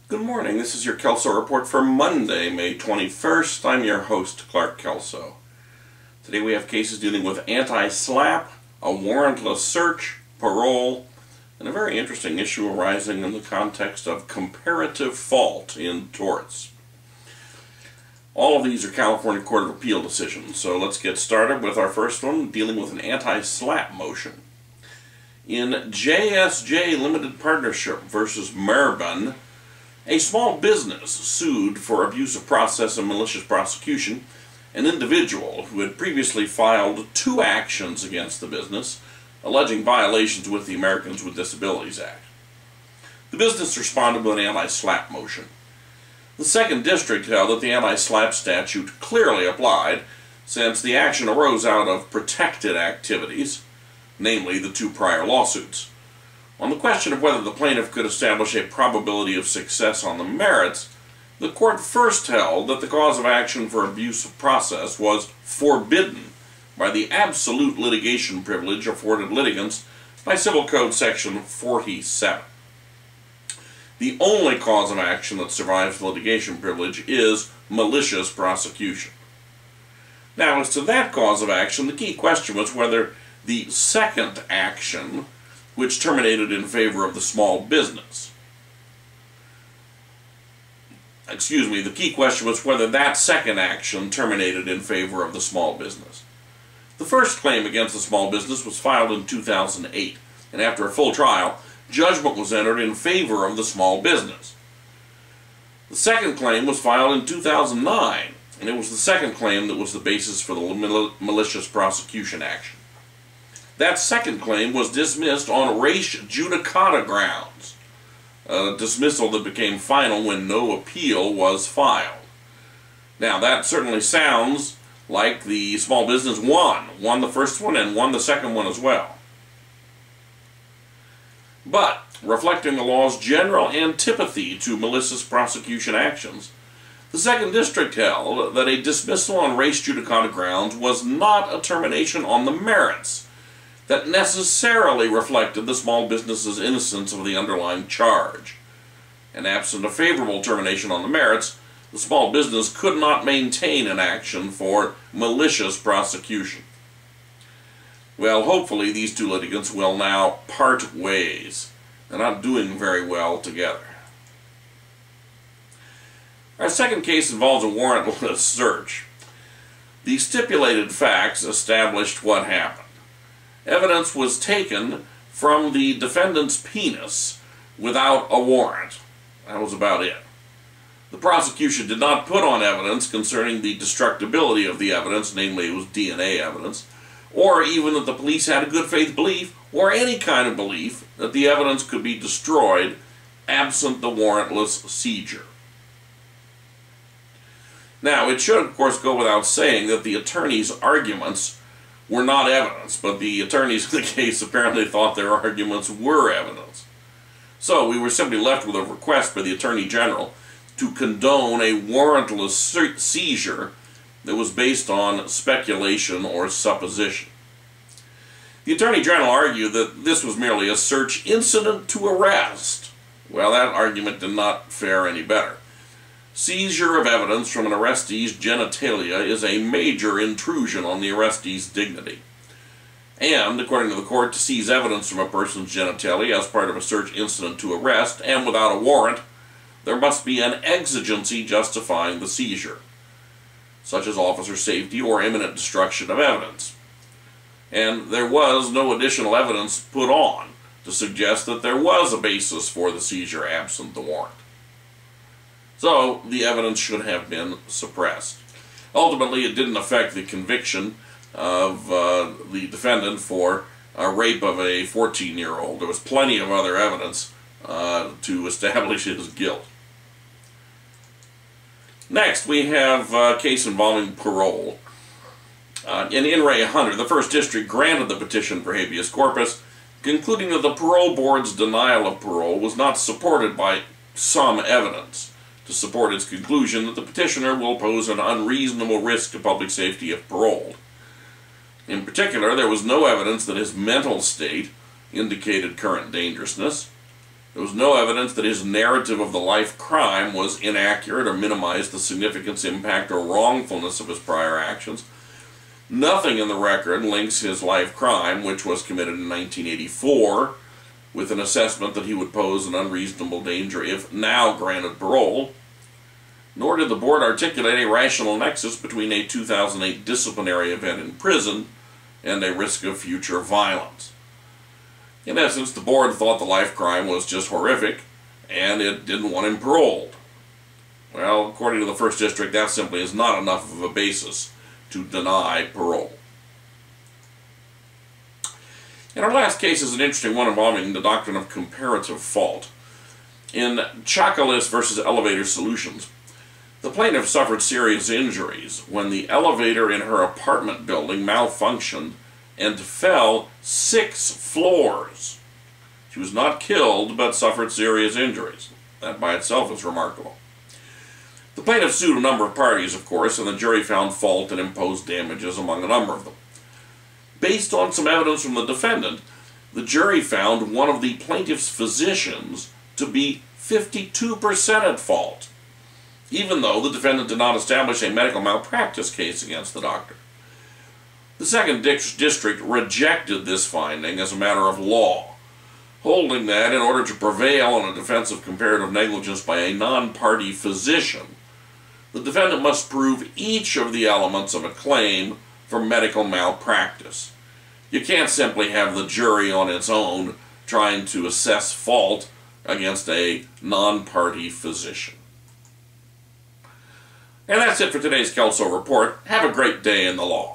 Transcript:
Good morning, this is your Keso Report for Monday, May 21st. I'm your host, Clark Kelso. Today we have cases dealing with anti-SLAPP, a warrantless search, parole, and a very interesting issue arising in the context of comparative fault in torts. All of these are California Court of Appeal decisions, so let's get started with our first one, dealing with an anti-SLAPP motion. In JSJ Limited Partnership versus Merban, a small business sued for abuse of process and malicious prosecution an individual who had previously filed 2 actions against the business, alleging violations with the Americans with Disabilities Act. The business responded with an anti-SLAPP motion. The Second District held that the anti-SLAPP statute clearly applied, since the action arose out of protected activities, namely the 2 prior lawsuits. On the question of whether the plaintiff could establish a probability of success on the merits, the court first held that the cause of action for abuse of process was forbidden by the absolute litigation privilege afforded litigants by Civil Code Section 47. The only cause of action that survives the litigation privilege is malicious prosecution. Now, as to that cause of action, the key question was whether the second action, which terminated in favor of the small business. The key question was whether that second action terminated in favor of the small business. The first claim against the small business was filed in 2008, and after a full trial, judgment was entered in favor of the small business. The second claim was filed in 2009, and it was the second claim that was the basis for the malicious prosecution action. That second claim was dismissed on res judicata grounds, a dismissal that became final when no appeal was filed. Now, that certainly sounds like the small business won the first one and won the second one as well. But, reflecting the law's general antipathy to malicious prosecution actions, the Second District held that a dismissal on res judicata grounds was not a termination on the merits that necessarily reflected the small business's innocence of the underlying charge. And absent a favorable termination on the merits, the small business could not maintain an action for malicious prosecution. Well, hopefully these 2 litigants will now part ways. They're not doing very well together. Our second case involves a warrantless search. The stipulated facts established what happened. Evidence was taken from the defendant's penis without a warrant. That was about it. The prosecution did not put on evidence concerning the destructibility of the evidence, namely it was DNA evidence, or even that the police had a good faith belief, or any kind of belief, that the evidence could be destroyed absent the warrantless seizure. Now, it should of course go without saying that the attorney's arguments were not evidence, but the attorneys in the case apparently thought their arguments were evidence. So we were simply left with a request by the Attorney General to condone a warrantless seizure that was based on speculation or supposition. The Attorney General argued that this was merely a search incident to arrest. Well, that argument did not fare any better. Seizure of evidence from an arrestee's genitalia is a major intrusion on the arrestee's dignity. And, according to the court, to seize evidence from a person's genitalia as part of a search incident to arrest, and without a warrant, there must be an exigency justifying the seizure, such as officer safety or imminent destruction of evidence. And there was no additional evidence put on to suggest that there was a basis for the seizure absent the warrant. So, the evidence should have been suppressed. Ultimately, it didn't affect the conviction of the defendant for a rape of a 14-year-old. There was plenty of other evidence to establish his guilt. Next, we have a case involving parole. In In re Hunter, the First District granted the petition for habeas corpus, concluding that the parole board's denial of parole was not supported by some evidence to support its conclusion that the petitioner will pose an unreasonable risk to public safety if paroled. In particular, there was no evidence that his mental state indicated current dangerousness, There was no evidence that his narrative of the life crime was inaccurate or minimized the significance, impact, or wrongfulness of his prior actions. Nothing in the record links his life crime, which was committed in 1984, with an assessment that he would pose an unreasonable danger if now granted parole, nor did the board articulate a rational nexus between a 2008 disciplinary event in prison and a risk of future violence. In essence, the board thought the life crime was just horrific, and it didn't want him paroled. Well, according to the First District, that simply is not enough of a basis to deny parole. And our last case is an interesting one involving the doctrine of comparative fault. In Chakalis versus Elevator Solutions, the plaintiff suffered serious injuries when the elevator in her apartment building malfunctioned and fell 6 floors. She was not killed, but suffered serious injuries. That by itself is remarkable. The plaintiff sued a number of parties, of course, and the jury found fault and imposed damages among a number of them. Based on some evidence from the defendant, the jury found one of the plaintiff's physicians to be 52% at fault, even though the defendant did not establish a medical malpractice case against the doctor. The Second District rejected this finding as a matter of law, holding that in order to prevail on a defense of comparative negligence by a non-party physician, the defendant must prove each of the elements of a claim for medical malpractice. You can't simply have the jury on its own trying to assess fault against a non-party physician. And that's it for today's Keso Report. Have a great day in the law.